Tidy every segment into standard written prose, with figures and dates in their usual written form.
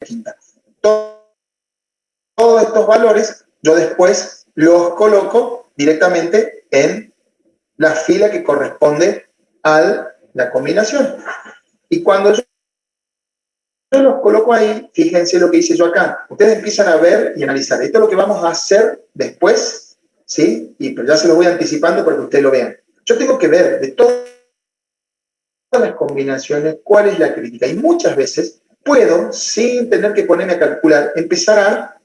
distinta. Todos estos valores yo después los coloco directamente en la fila que corresponde a la combinación. Y cuando yo los coloco ahí, fíjense lo que hice yo acá. Ustedes empiezan a ver y analizar. Esto es lo que vamos a hacer después, ¿sí? Pero ya se lo voy anticipando para que ustedes lo vean. Yo tengo que ver de todas las combinaciones cuál es la crítica. Y muchas veces puedo, sin tener que ponerme a calcular, empezar a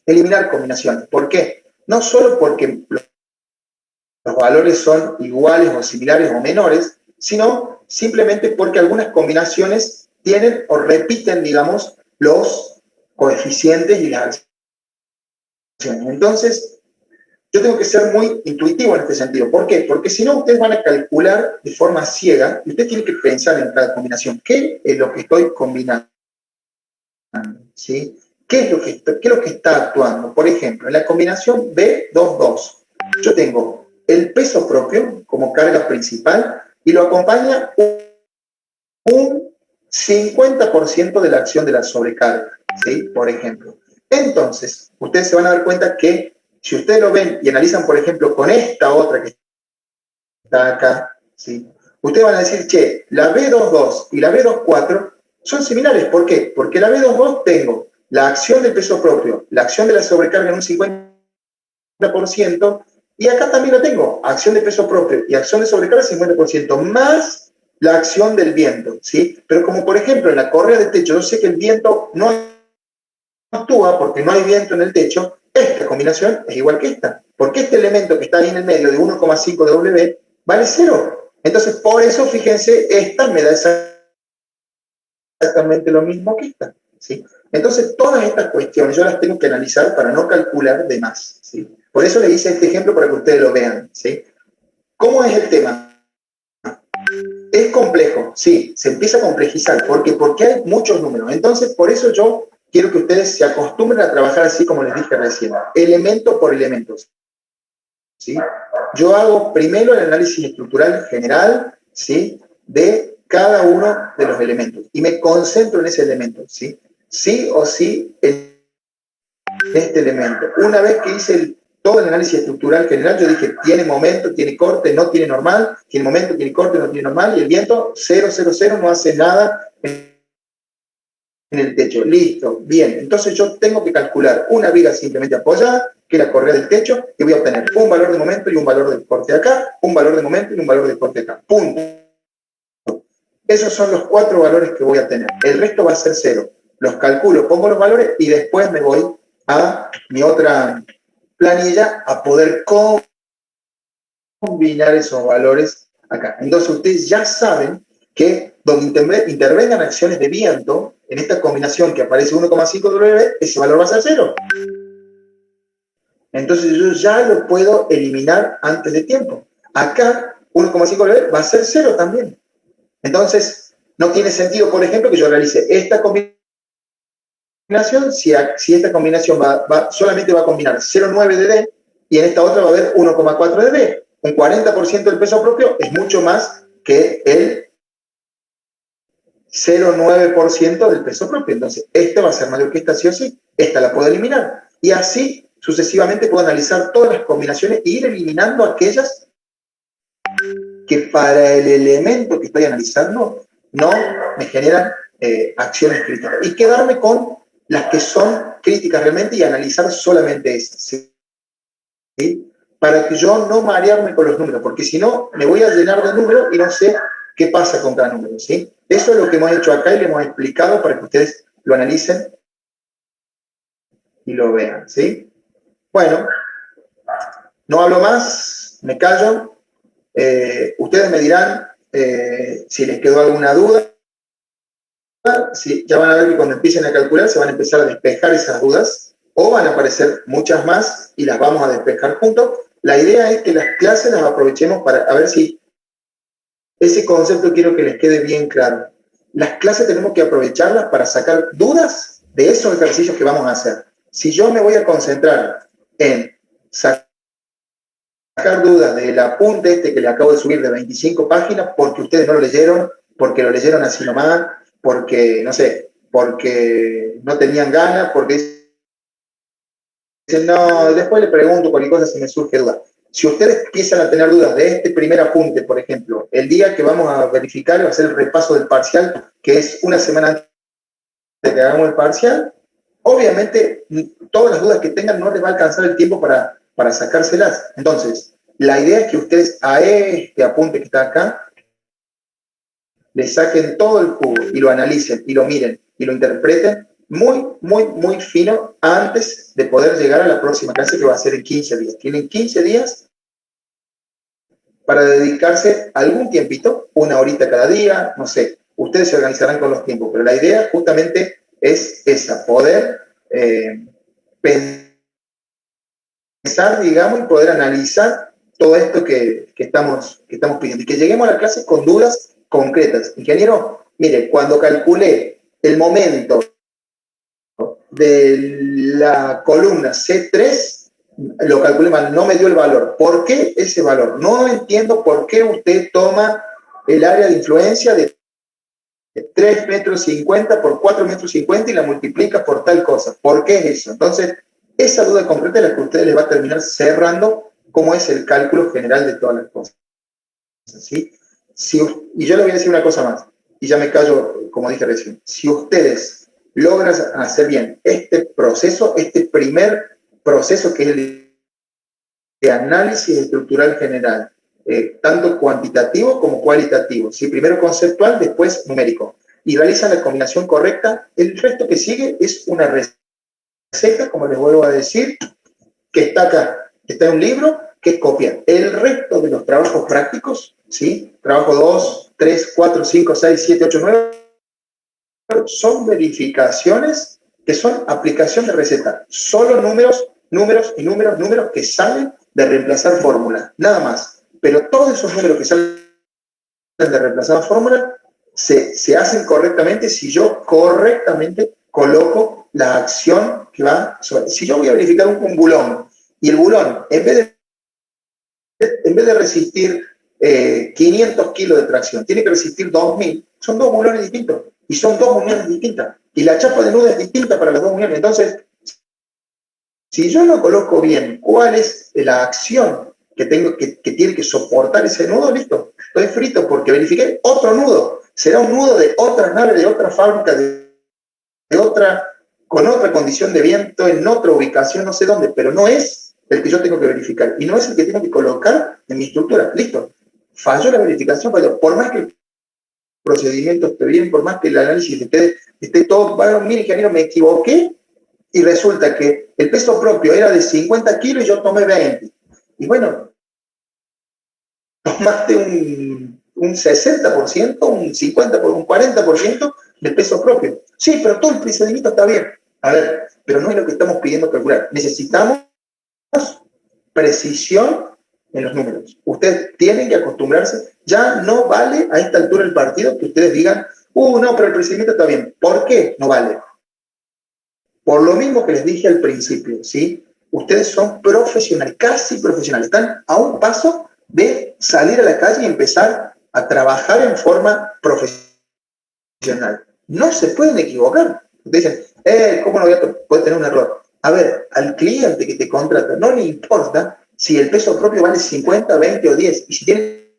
eliminar combinaciones. ¿Por qué? No solo porque los valores son iguales o similares o menores, sino simplemente porque algunas combinaciones tienen o repiten, digamos, los coeficientes y las acciones. Entonces, yo tengo que ser muy intuitivo en este sentido. ¿Por qué? Porque si no, ustedes van a calcular de forma ciega y ustedes tienen que pensar en cada combinación. ¿Qué es lo que estoy combinando? ¿Sí? ¿Qué es lo que está actuando? Por ejemplo, en la combinación B22, yo tengo el peso propio como carga principal y lo acompaña un 50% de la acción de la sobrecarga, ¿sí? Por ejemplo. Entonces, ustedes se van a dar cuenta que si ustedes lo ven y analizan, por ejemplo, con esta otra que está acá, ¿sí? Ustedes van a decir, che, la B22 y la B24 son similares. ¿Por qué? Porque la B22 tengo la acción del peso propio, la acción de la sobrecarga en un 50%, y acá también lo tengo, acción de peso propio y acción de sobrecarga 50%, más la acción del viento, ¿sí? Pero como por ejemplo en la correa de techo, yo sé que el viento no actúa porque no hay viento en el techo, esta combinación es igual que esta, porque este elemento que está ahí en el medio de 1,5 de W vale 0. Entonces, por eso, fíjense, esta me da exactamente lo mismo que esta, ¿sí? Entonces, todas estas cuestiones yo las tengo que analizar para no calcular de más, ¿sí? Por eso le hice este ejemplo para que ustedes lo vean, ¿sí? ¿Cómo es el tema? Es complejo, sí, se empieza a complejizar. ¿Por qué? Porque hay muchos números. Entonces, por eso yo quiero que ustedes se acostumbren a trabajar así como les dije recién, elemento por elemento, ¿sí? Yo hago primero el análisis estructural general, ¿sí? De cada uno de los elementos y me concentro en ese elemento, ¿sí? Sí o sí en este elemento. Una vez que hice todo el análisis estructural general, yo dije, tiene momento, tiene corte, no tiene normal, tiene momento, tiene corte, no tiene normal, y el viento 0, 0, 0, no hace nada en el techo. Listo, bien. Entonces yo tengo que calcular una viga simplemente apoyada, que es la correa del techo, y voy a obtener un valor de momento y un valor de corte acá, un valor de momento y un valor de corte acá. Punto. Esos son los 4 valores que voy a tener. El resto va a ser 0. Los calculo, pongo los valores y después me voy a mi otra planilla a poder combinar esos valores acá. Entonces ustedes ya saben que donde intervengan acciones de viento, en esta combinación que aparece 1,5 W, ese valor va a ser 0. Entonces yo ya lo puedo eliminar antes de tiempo. Acá 1,5 W va a ser 0 también. Entonces no tiene sentido, por ejemplo, que yo realice esta combinación si esta combinación solamente va a combinar 0,9 de D y en esta otra va a haber 1,4 de D. Un 40% del peso propio es mucho más que el 0,9% del peso propio. Entonces, esta va a ser mayor que esta sí o sí. Esta la puedo eliminar. Y así, sucesivamente, puedo analizar todas las combinaciones e ir eliminando aquellas que para el elemento que estoy analizando no me generan acciones críticas. Y quedarme con las que son críticas realmente y analizar solamente esas, ¿sí? Para que yo no marearme con los números, porque si no, me voy a llenar de números y no sé qué pasa con cada número, ¿sí? Eso es lo que hemos hecho acá y le hemos explicado para que ustedes lo analicen y lo vean, ¿sí? Bueno, no hablo más, me callo. Ustedes me dirán si les quedó alguna duda. Sí, ya van a ver que cuando empiecen a calcular se van a empezar a despejar esas dudas o van a aparecer muchas más y las vamos a despejar juntos. La idea es que las clases las aprovechemos para a ver si ese concepto quiero que les quede bien claro. Las clases tenemos que aprovecharlas para sacar dudas de esos ejercicios que vamos a hacer. Si yo me voy a concentrar en sacar dudas del apunte este que le acabo de subir de 25 páginas porque ustedes no lo leyeron, porque lo leyeron así nomás, porque, no sé, porque no tenían ganas, porque dicen, no, después le pregunto cualquier cosa si me surge duda. Si ustedes empiezan a tener dudas de este primer apunte, por ejemplo, el día que vamos a verificar, va a ser el repaso del parcial, que es una semana antes de que hagamos el parcial, obviamente todas las dudas que tengan no les va a alcanzar el tiempo para sacárselas. Entonces, la idea es que ustedes a este apunte que está acá, le saquen todo el jugo y lo analicen y lo miren y lo interpreten muy, muy, muy fino antes de poder llegar a la próxima clase que va a ser en 15 días. Tienen 15 días para dedicarse algún tiempito, una horita cada día, no sé, ustedes se organizarán con los tiempos, pero la idea justamente es esa, poder pensar, digamos, y poder analizar todo esto que estamos pidiendo, y que lleguemos a la clase con dudas concretas. Ingeniero, mire, cuando calculé el momento de la columna C3, lo calculé mal, no me dio el valor. ¿Por qué ese valor? No entiendo por qué usted toma el área de influencia de 3,50 metros por 4,50 metros y la multiplica por tal cosa. ¿Por qué es eso? Entonces, esa duda concreta es la que a ustedes les va a terminar cerrando cómo es el cálculo general de todas las cosas. ¿Sí? Y yo les voy a decir una cosa más, y ya me callo, como dije recién. Si ustedes logran hacer bien este proceso, este primer proceso que es el de análisis estructural general, tanto cuantitativo como cualitativo, ¿sí? Primero conceptual, después numérico, y realizan la combinación correcta, el resto que sigue es una receta, como les vuelvo a decir, que está acá, está en un libro, que es copiar. El resto de los trabajos prácticos, ¿sí? Trabajo 2, 3, 4, 5, 6, 7, 8, 9, son verificaciones que son aplicación de receta. Solo números, números y números, números que salen de reemplazar fórmula, nada más. Pero todos esos números que salen de reemplazar fórmula se hacen correctamente si yo correctamente coloco la acción que va sobre. Si yo voy a verificar un bulón y el bulón, en vez de resistir 500 kilos de tracción, tiene que resistir 2.000, son dos bulones distintos y son dos uniones distintas. Y la chapa de nudo es distinta para las dos uniones. Entonces, si yo no coloco bien cuál es la acción que tiene que soportar ese nudo, listo, estoy frito porque verifiqué otro nudo. Será un nudo de otra nave, de otra fábrica, con otra condición de viento, en otra ubicación, no sé dónde, pero no es el que yo tengo que verificar y no es el que tengo que colocar en mi estructura. Listo, falló la verificación, falló. Por más que el procedimiento esté bien, por más que el análisis esté todo, bueno, mire, ingeniero, me equivoqué y resulta que el peso propio era de 50 kilos y yo tomé 20. Y bueno, tomaste un 60%, un 50%, un 40% del peso propio. Sí, pero todo el procedimiento está bien. A ver, pero no es lo que estamos pidiendo calcular. Necesitamos precisión en los números. Ustedes tienen que acostumbrarse. Ya no vale a esta altura del partido que ustedes digan, no, pero el procedimiento está bien. ¿Por qué no vale? Por lo mismo que les dije al principio, ¿sí? Ustedes son profesionales, casi profesionales. Están a un paso de salir a la calle y empezar a trabajar en forma profesional. No se pueden equivocar. Ustedes dicen, ¿cómo no voy a poder tener un error? A ver, al cliente que te contrata no le importa si el peso propio vale 50, 20 o 10. Y si tiene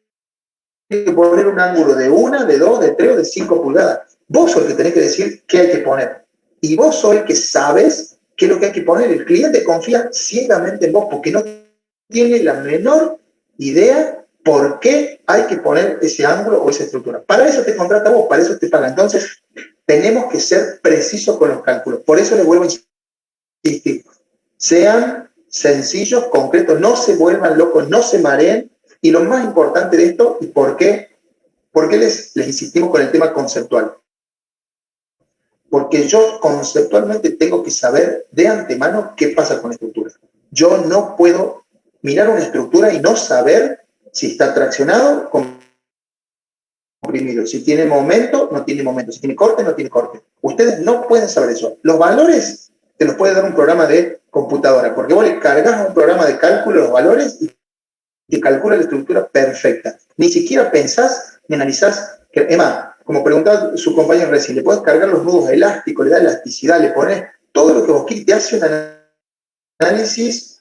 que poner un ángulo de 1, de 2, de 3 o de 5 pulgadas. Vos sos el que tenés que decir qué hay que poner. Y vos sos el que sabes qué es lo que hay que poner. El cliente confía ciegamente en vos porque no tiene la menor idea por qué hay que poner ese ángulo o esa estructura. Para eso te contrata vos, para eso te paga. Entonces, tenemos que ser precisos con los cálculos. Por eso les vuelvo a insistir. Sean sencillos, concretos, no se vuelvan locos, no se mareen. Y lo más importante de esto, ¿y por qué les insistimos con el tema conceptual? Porque yo conceptualmente tengo que saber de antemano qué pasa con la estructura. Yo no puedo mirar una estructura y no saber si está traccionado o comprimido, si tiene momento, no tiene momento, si tiene corte, no tiene corte. Ustedes no pueden saber eso. Los valores te los puede dar un programa de computadora, porque vos le cargas a un programa de cálculo los valores y te calcula la estructura perfecta. Ni siquiera pensás ni analizás. Es más, como preguntaba su compañero recién, le puedes cargar los nudos elásticos, le da elasticidad, le pones todo lo que vos quieras, te hace un análisis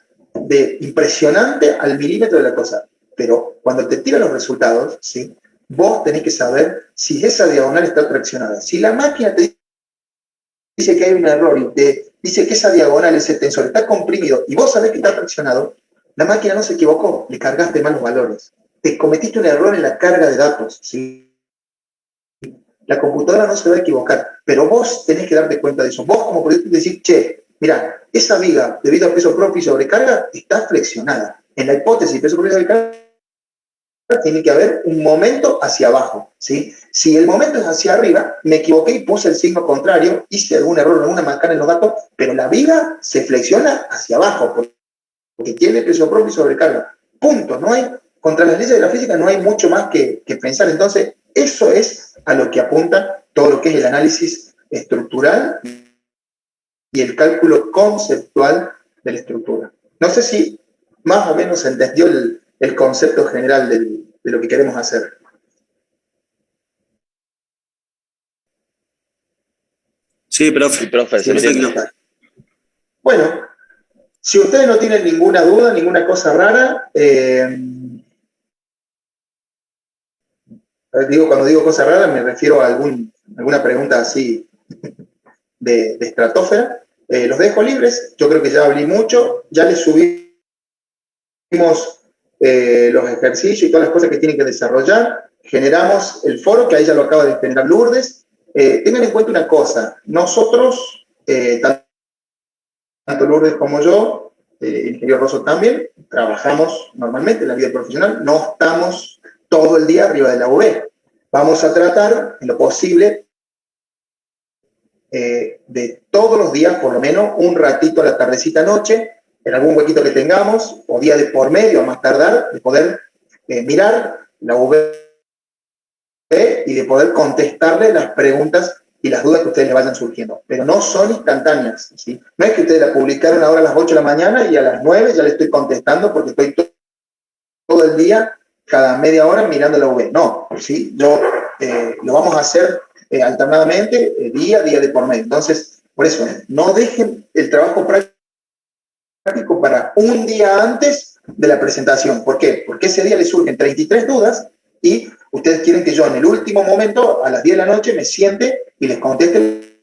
impresionante al milímetro de la cosa. Pero cuando te tira los resultados, ¿sí? Vos tenés que saber si esa diagonal está traccionada. Si la máquina te dice que hay un error y te dice que esa diagonal, ese tensor está comprimido y vos sabés que está traccionado, la máquina no se equivocó, le cargaste mal los valores. Te cometiste un error en la carga de datos, ¿sí? La computadora no se va a equivocar, pero vos tenés que darte cuenta de eso. Vos como proyecto decís, che, mira, esa viga debido a peso propio y sobrecarga está flexionada. En la hipótesis de peso propio y sobrecarga tiene que haber un momento hacia abajo, ¿sí? Si el momento es hacia arriba, me equivoqué y puse el signo contrario, hice algún error, alguna macana en los datos, pero la viga se flexiona hacia abajo, porque tiene peso propio y sobrecarga. Punto. No hay, contra las leyes de la física no hay mucho más que pensar. Entonces, eso es a lo que apunta todo lo que es el análisis estructural y el cálculo conceptual de la estructura. No sé si más o menos se entendió el concepto general de lo que queremos hacer. Sí, profe, se entiende. Bueno, si ustedes no tienen ninguna duda, ninguna cosa rara, cuando digo cosa rara me refiero a alguna pregunta así de estratosfera. Los dejo libres, yo creo que ya hablé mucho, ya les subimos los ejercicios y todas las cosas que tienen que desarrollar, generamos el foro, que ahí ya lo acaba de generar Lourdes. Tengan en cuenta una cosa, nosotros, tanto Lourdes como yo, el ingeniero Rosso también, trabajamos normalmente en la vida profesional, no estamos todo el día arriba de la UV. Vamos a tratar, en lo posible, de todos los días, por lo menos, un ratito a la tardecita noche, en algún huequito que tengamos, o día de por medio, a más tardar, de poder mirar la UV y de poder contestarle las preguntas y las dudas que a ustedes les vayan surgiendo. Pero no son instantáneas, ¿sí? No es que ustedes la publicaron ahora a las 8 de la mañana y a las 9 ya le estoy contestando porque estoy todo el día, cada media hora, mirando la UV. No, ¿sí? Lo vamos a hacer alternadamente, día de por medio. Entonces, por eso, no dejen el trabajo práctico para un día antes de la presentación. ¿Por qué? Porque ese día les surgen 33 dudas y ustedes quieren que yo en el último momento, a las 10 de la noche, me siente y les conteste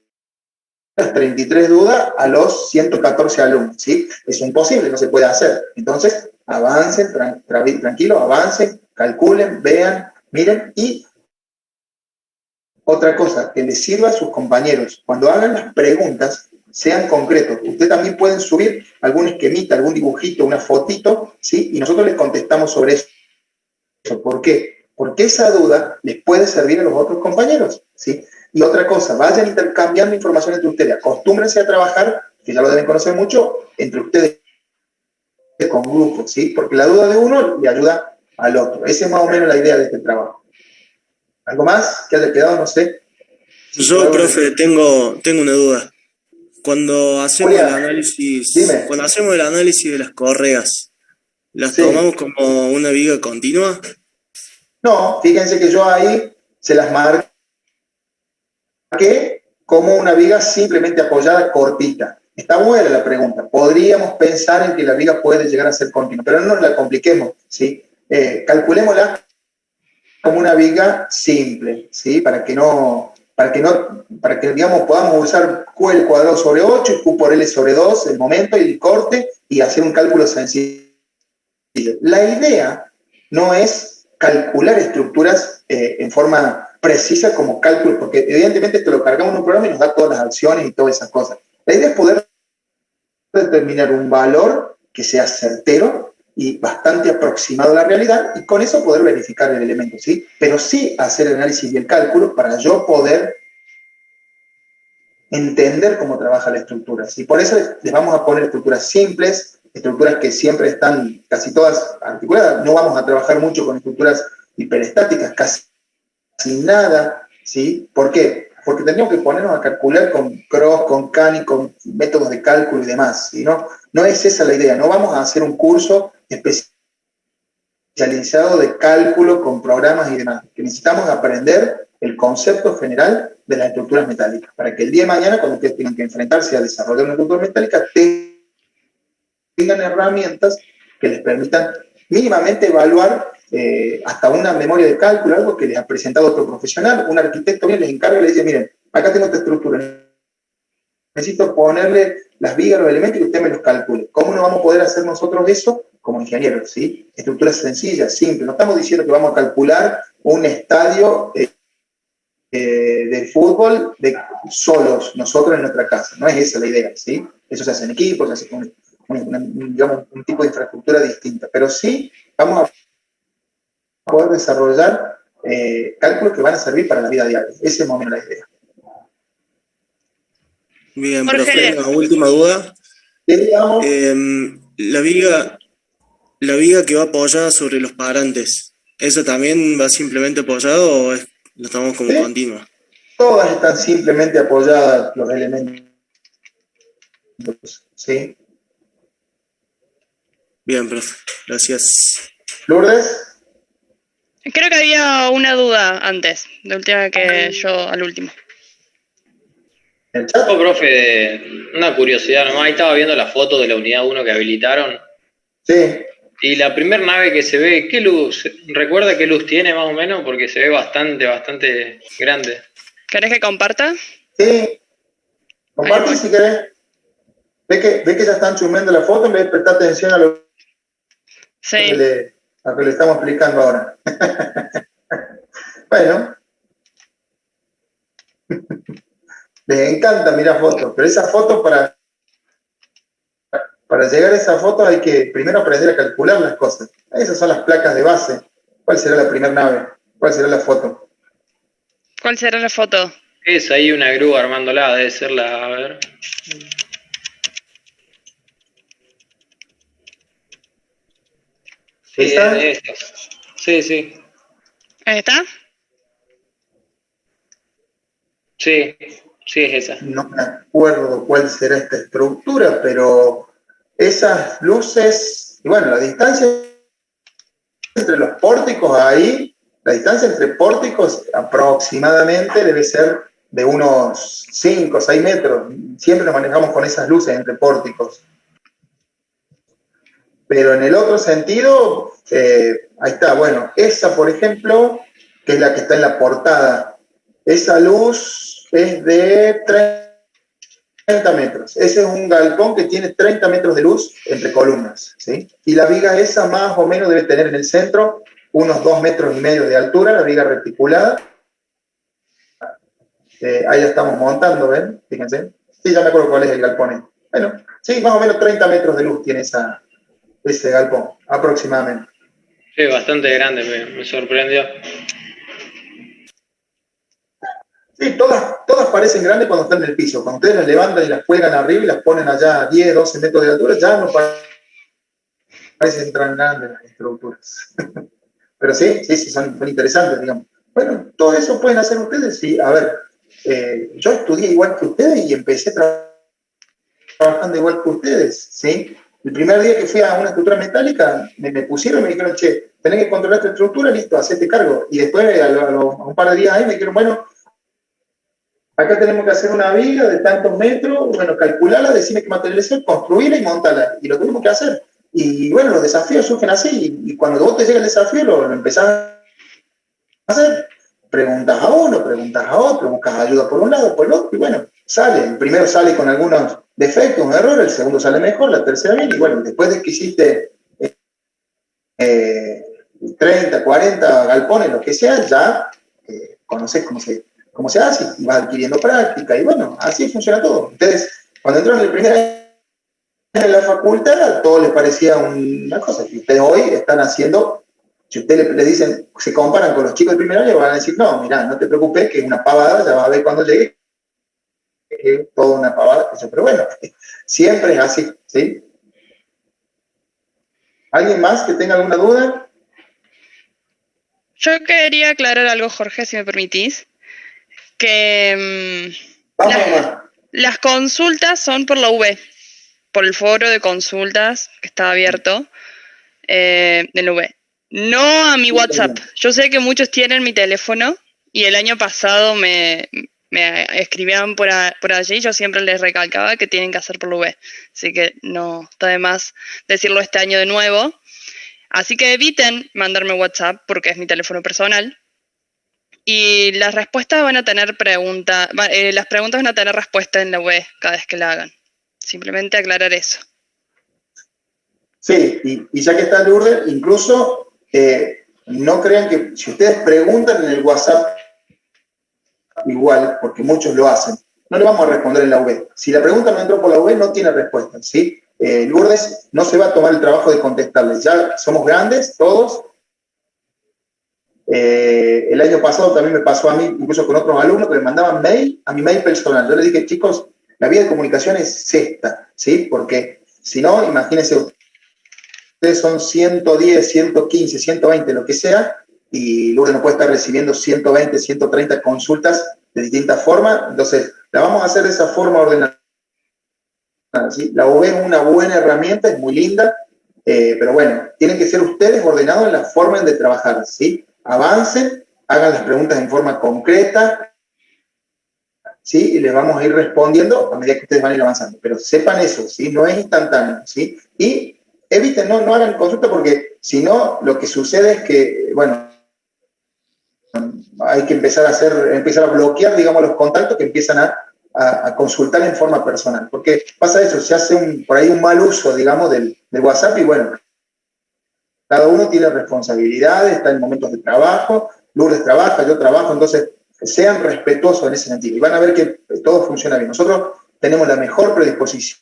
las 33 dudas a los 114 alumnos, ¿sí? Es imposible, no se puede hacer. Entonces, avancen, tranquilos, avancen, calculen, vean, miren. Y otra cosa, que les sirva a sus compañeros, cuando hagan las preguntas, sean concretos. Ustedes también pueden subir algún esquemita, algún dibujito, una fotito, ¿sí? Y nosotros les contestamos sobre eso. ¿Por qué? Porque esa duda les puede servir a los otros compañeros, ¿sí? Y otra cosa, vayan intercambiando información entre ustedes. Acostúmbrense a trabajar, que ya lo deben conocer mucho, entre ustedes con grupos, ¿sí? Porque la duda de uno le ayuda al otro. Esa es más o menos la idea de este trabajo. ¿Algo más que haya quedado? No sé. Yo, profe, tengo una duda. Cuando hacemos Julián, el análisis, dime. cuando hacemos el análisis de las correas, ¿las Sí. tomamos como una viga continua? No, fíjense que yo ahí se las marqué como una viga simplemente apoyada cortita. Está buena la pregunta. Podríamos pensar en que la viga puede llegar a ser continua, pero no nos la compliquemos, ¿sí? Calculémosla como una viga simple, ¿sí? Para que digamos podamos usar Q al cuadrado sobre 8 y Q por L sobre 2 el momento y el corte y hacer un cálculo sencillo. La idea no es calcular estructuras en forma precisa como cálculo, porque evidentemente esto lo cargamos en un programa y nos da todas las acciones y todas esas cosas. La idea es poder determinar un valor que sea certero y bastante aproximado a la realidad y con eso poder verificar el elemento, ¿sí? Pero sí hacer el análisis y el cálculo para yo poder entender cómo trabaja la estructura. Y por eso les vamos a poner estructuras simples, estructuras que siempre están casi todas articuladas. No vamos a trabajar mucho con estructuras hiperestáticas, casi nada, ¿sí? ¿Por qué? Porque tendríamos que ponernos a calcular con Cross, con Cani, con métodos de cálculo y demás, ¿sí? No es esa la idea. No vamos a hacer un curso especializado de cálculo con programas y demás. Que necesitamos aprender el concepto general de las estructuras metálicas, para que el día de mañana, cuando ustedes tengan que enfrentarse a desarrollar una estructura metálica, tengan herramientas que les permitan mínimamente evaluar hasta una memoria de cálculo, algo que les ha presentado otro profesional. Un arquitecto bien les encarga y les dice, miren, acá tengo esta estructura, necesito ponerle las vigas, los elementos y usted me los calcule. ¿Cómo no vamos a poder hacer nosotros eso como ingenieros? ¿Sí? Estructuras sencillas, simples. No estamos diciendo que vamos a calcular un estadio de fútbol solos, nosotros en nuestra casa. No es esa la idea, ¿sí? Eso se hace en equipos, se hace con digamos, un tipo de infraestructura distinta. Pero sí vamos a poder desarrollar cálculos que van a servir para la vida diaria. Esa es más o menos la idea. Bien, Jorge. profe, una última duda. Digamos, La viga que va apoyada sobre los parantes, ¿eso también va simplemente apoyado o lo estamos como ¿sí? continua? Todas están simplemente apoyadas los elementos, ¿sí? Bien, profe, gracias. Lourdes, Creo que había una duda antes, de última que yo al último. en el chat. Profe, una curiosidad nomás, ahí estaba viendo la foto de la unidad 1 que habilitaron. Sí. Y la primera nave que se ve, ¿qué luz? ¿Recuerda qué luz tiene más o menos? Porque se ve bastante grande. ¿Querés que comparta? Sí. Comparte si querés. Ve que ya están chumeando la foto en vez de prestar atención a lo Sí. que le estamos explicando ahora. Bueno. Les encanta mirar fotos, pero esa foto para llegar a esa foto hay que primero aprender a calcular las cosas. Esas son las placas de base. ¿Cuál será la primera nave? ¿Cuál será la foto? ¿Cuál será la foto? Es ahí una grúa armándola, debe ser la, a ver. Sí, ¿Esa? es esa. Sí. ¿Ahí está? Sí, es esa. No me acuerdo cuál será esta estructura, pero esas luces, y bueno, la distancia entre los pórticos ahí, la distancia entre pórticos aproximadamente debe ser de unos 5 o 6 metros. Siempre nos manejamos con esas luces entre pórticos. Pero en el otro sentido, ahí está, bueno, esa por ejemplo, que es la que está en la portada, esa luz es de 30 metros. Ese es un galpón que tiene 30 metros de luz entre columnas, ¿sí? Y la viga esa más o menos debe tener en el centro unos 2,5 metros de altura, la viga reticulada. Ahí la estamos montando, ¿ven? Fíjense. Sí, ya me acuerdo cuál es el galpón. Bueno, sí, más o menos 30 metros de luz tiene ese galpón, aproximadamente. Sí, bastante grande, me sorprendió. Sí, todas parecen grandes cuando están en el piso. Cuando ustedes las levantan y las cuelgan arriba y las ponen allá a 10, 12 metros de altura, ya no parecen tan grandes las estructuras. Pero sí, son interesantes, digamos. Bueno, todo eso pueden hacer ustedes. Sí, a ver, yo estudié igual que ustedes y empecé trabajando igual que ustedes, ¿sí? El primer día que fui a una estructura metálica, me pusieron y me dijeron, che, tenés que controlar esta estructura, listo, hacete cargo. Y después, a un par de días ahí, me dijeron, bueno, acá tenemos que hacer una viga de tantos metros, bueno, calcularla, decirme qué material es, construirla y montarla. Y lo tuvimos que hacer. Y bueno, los desafíos surgen así. Y cuando vos te llega el desafío, lo empezás a hacer. Preguntas a uno, preguntas a otro, buscas ayuda por un lado, por el otro, y bueno, sale. El primero sale con algunos defectos, un error, el segundo sale mejor, la tercera bien, y bueno, después de que hiciste 30, 40 galpones, lo que sea, ya conoces cómo se hace y vas adquiriendo práctica, y bueno, así funciona todo. Ustedes, cuando entraron el primer año en la facultad, a todos les parecía una cosa, que ustedes hoy están haciendo. Si ustedes le dicen, se comparan con los chicos del primer año, van a decir, no, mirá, no te preocupes, que es una pavada, ya vas a ver cuando llegue, que es toda una pavada. Pero bueno, siempre es así, ¿sí? ¿Alguien más que tenga alguna duda? Yo quería aclarar algo, Jorge, si me permitís. Que las consultas son por la UB, por el foro de consultas que está abierto en la UB. No a mi WhatsApp. Yo sé que muchos tienen mi teléfono Y el año pasado me escribían por allí y yo siempre les recalcaba que tienen que hacer por la UB. Así que no está de más decirlo este año de nuevo. Así que eviten mandarme WhatsApp porque es mi teléfono personal. Y las respuestas van a tener las preguntas van a tener respuesta en la web cada vez que la hagan. Simplemente aclarar eso. Sí, y ya que está Lourdes, incluso no crean que si ustedes preguntan en el WhatsApp igual, porque muchos lo hacen, no le vamos a responder en la web. Si la pregunta no entró por la web, no tiene respuesta, ¿sí? Lourdes no se va a tomar el trabajo de contestarles. Ya somos grandes, todos. El año pasado también me pasó a mí, incluso con otros alumnos, que me mandaban mail a mi mail personal. Yo les dije, chicos, la vía de comunicación es esta, ¿sí? Porque si no, imagínense, ustedes son 110, 115, 120, lo que sea, y Lourdes no puede estar recibiendo 120, 130 consultas de distintas formas. Entonces, la vamos a hacer de esa forma ordenada, ¿sí? La UB es una buena herramienta, es muy linda, pero bueno, tienen que ser ustedes ordenados en la forma de trabajar, ¿sí? Avancen, hagan las preguntas en forma concreta, ¿sí? Y les vamos a ir respondiendo a medida que ustedes van a ir avanzando. Pero sepan eso, ¿sí? No es instantáneo, ¿sí? Y eviten, no hagan consulta porque si no, lo que sucede es que, bueno, hay que empezar a bloquear, digamos, los contactos que empiezan a consultar en forma personal. Porque pasa eso, se hace por ahí un mal uso, digamos, del WhatsApp y bueno, cada uno tiene responsabilidades, está en momentos de trabajo, Lourdes trabaja, yo trabajo, entonces sean respetuosos en ese sentido y van a ver que todo funciona bien. Nosotros tenemos la mejor predisposición,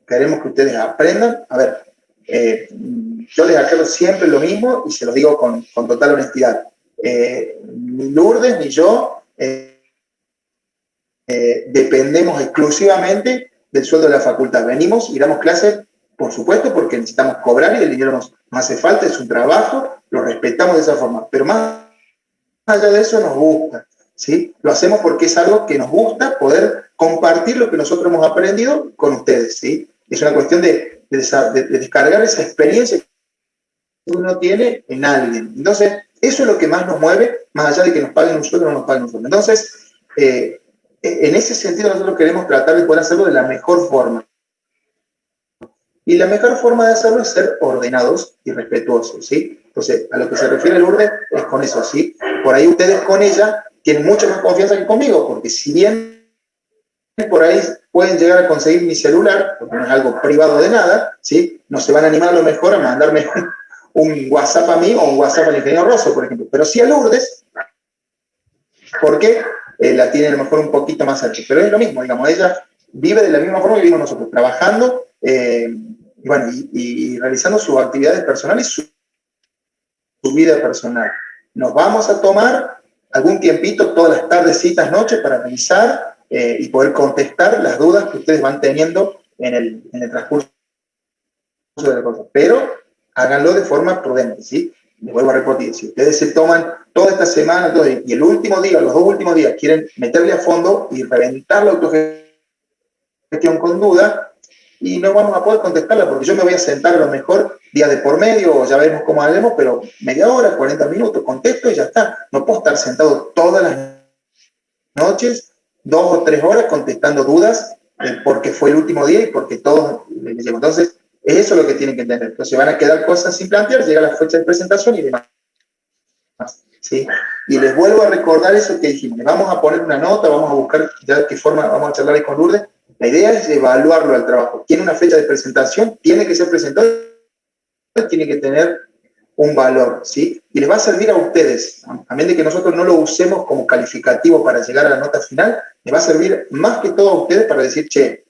queremos que ustedes aprendan. A ver, yo les aclaro siempre lo mismo y se los digo con total honestidad. Ni Lourdes ni yo dependemos exclusivamente del sueldo de la facultad. Venimos y damos clases, por supuesto, porque necesitamos cobrar y el dinero nos hace falta, es un trabajo, lo respetamos de esa forma, pero más allá de eso nos gusta, ¿sí? Lo hacemos porque es algo que nos gusta poder compartir lo que nosotros hemos aprendido con ustedes, ¿sí? Es una cuestión de descargar esa experiencia que uno tiene en alguien. Entonces, eso es lo que más nos mueve, más allá de que nos paguen un sueldo o no nos paguen un sueldo. Entonces, en ese sentido nosotros queremos tratar de poder hacerlo de la mejor forma. Y la mejor forma de hacerlo es ser ordenados y respetuosos, ¿sí? Entonces, a lo que se refiere Lourdes es con eso, ¿sí? Por ahí ustedes con ella tienen mucha más confianza que conmigo, porque si bien por ahí pueden llegar a conseguir mi celular, porque no es algo privado de nada, ¿sí? No se van a animar a lo mejor a mandarme un WhatsApp a mí o un WhatsApp al ingeniero Rosso, por ejemplo. Pero sí a Lourdes, porque la tiene a lo mejor un poquito más alta. Pero es lo mismo, digamos, ella vive de la misma forma que vivimos nosotros, trabajando y realizando sus actividades personales, su vida personal. Nos vamos a tomar algún tiempito, todas las tardecitas, noches, para revisar y poder contestar las dudas que ustedes van teniendo en el transcurso de la cosa. Pero háganlo de forma prudente, ¿sí? Les vuelvo a repetir, si ustedes se toman toda esta semana y el último día, los 2 últimos días, quieren meterle a fondo y reventar la autogestión con duda, y no vamos a poder contestarla porque yo me voy a sentar a lo mejor día de por medio, o ya veremos cómo haremos, pero media hora, 40 minutos, contesto y ya está. No puedo estar sentado todas las noches, 2 o 3 horas contestando dudas porque fue el último día y porque todos les llegó. Entonces, es eso lo que tienen que entender. Entonces van a quedar cosas sin plantear, llega la fecha de presentación y demás. ¿Sí? Y les vuelvo a recordar eso que dijimos. Les vamos a poner una nota, vamos a buscar ya de qué forma vamos a charlar ahí con Lourdes. La idea es evaluarlo al trabajo. Tiene una fecha de presentación, tiene que ser presentado, tiene que tener un valor, ¿sí? Y les va a servir a ustedes, a menos de que nosotros no lo usemos como calificativo para llegar a la nota final, les va a servir más que todo a ustedes para decir, che,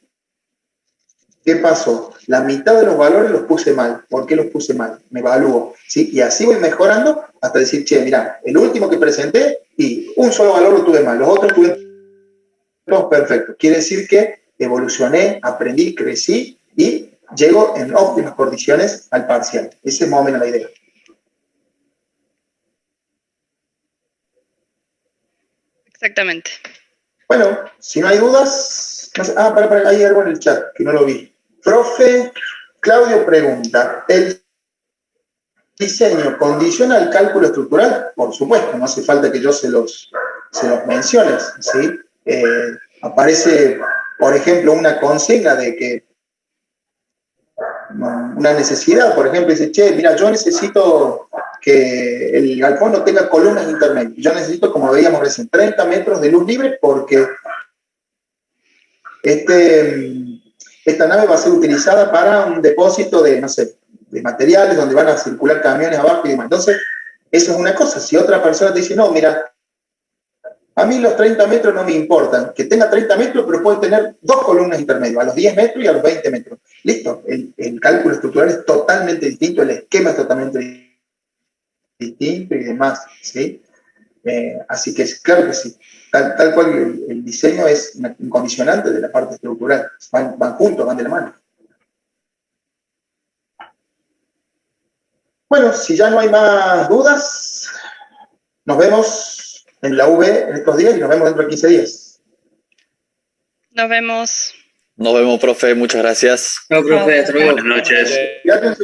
¿qué pasó? La mitad de los valores los puse mal. ¿Por qué los puse mal? Me evalúo, ¿sí? Y así voy mejorando hasta decir, che, mirá, el último que presenté y un solo valor lo tuve mal, los otros tuve todos perfectos. Quiere decir que evolucioné, aprendí, crecí y llego en óptimas condiciones al parcial. Ese es más o menos la idea. Exactamente. Bueno, si no hay dudas... No sé, hay algo en el chat que no lo vi. Profe, Claudio pregunta, ¿el diseño condiciona el cálculo estructural, por supuesto, no hace falta que yo se los mencione, ¿sí? Aparece, por ejemplo, una consigna de que una necesidad, por ejemplo, dice, che, mira, yo necesito que el galpón no tenga columnas intermedias. Yo necesito, como veíamos recién, 30 metros de luz libre porque esta nave va a ser utilizada para un depósito de, no sé, de materiales donde van a circular camiones abajo y demás. Entonces, eso es una cosa. Si otra persona te dice, no, mira, a mí los 30 metros no me importan, que tenga 30 metros, pero puede tener 2 columnas intermedias, a los 10 metros y a los 20 metros. Listo, el cálculo estructural es totalmente distinto, el esquema es totalmente distinto y demás, ¿sí? Así que claro que sí, tal cual el diseño es un condicionante de la parte estructural, van juntos, van de la mano. Bueno, si ya no hay más dudas, nos vemos en la UB en estos días y nos vemos dentro de 15 días. Nos vemos. Nos vemos, profe. Muchas gracias. No, profe, hasta luego. Buenas noches. Gracias.